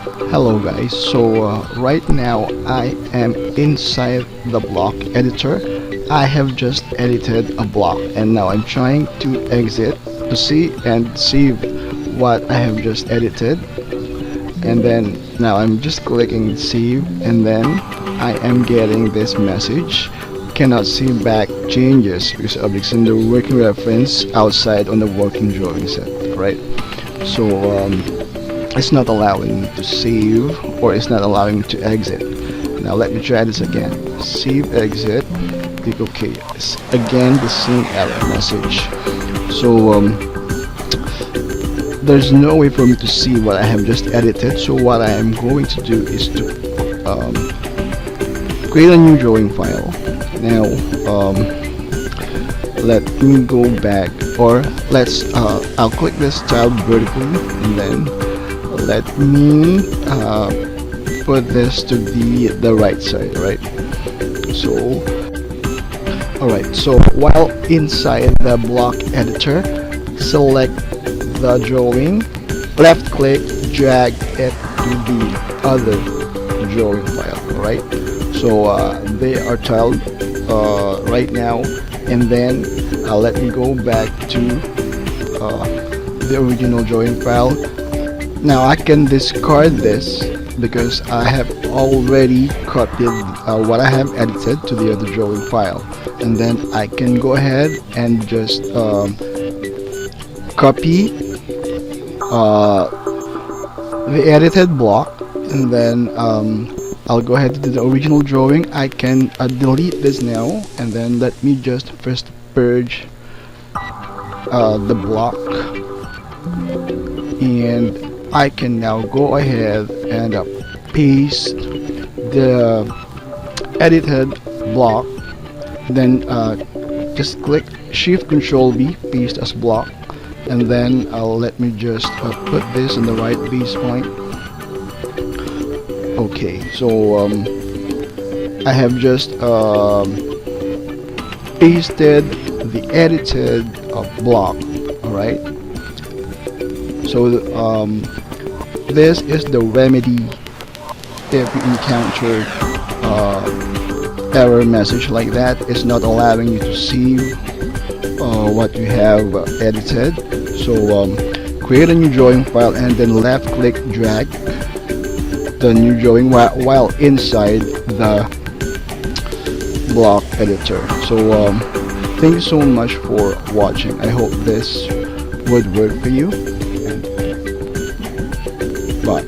Hello guys, so right now I am inside the block editor. I have just edited a block and now I'm trying to exit to see and save what I have just edited, and then now I'm just clicking save, and then I am getting this message: cannot see back changes because objects in the working reference outside on the working drawing set, right? So it's not allowing me to save, or it's not allowing me to exit. Now let me try this again. Save, exit, click OK. It's again the same error message. So there's no way for me to see what I have just edited. So what I am going to do is to create a new drawing file. Now let me go back, or I'll click this tab vertically, and then let me put this to the right side, right? So alright, so while inside the block editor, select the drawing, left click, drag it to the other drawing file. Alright, so they are tiled right now, and then let me go back to the original drawing file. Now I can discard this because I have already copied what I have edited to the other drawing file, and then I can go ahead and just copy the edited block, and then I'll go ahead to the original drawing. I can delete this now, and then let me just first purge the block, and I can now go ahead and paste the edited block. Then just click Shift Control B, paste as block, and then let me just put this in the right base point. Okay, so I have just pasted the edited block. Alright, so this is the remedy if you encounter error message like that. It's not allowing you to see what you have edited. So create a new drawing file, and then left click, drag the new drawing while inside the block editor. So thank you so much for watching. I hope this would work for you, and bye.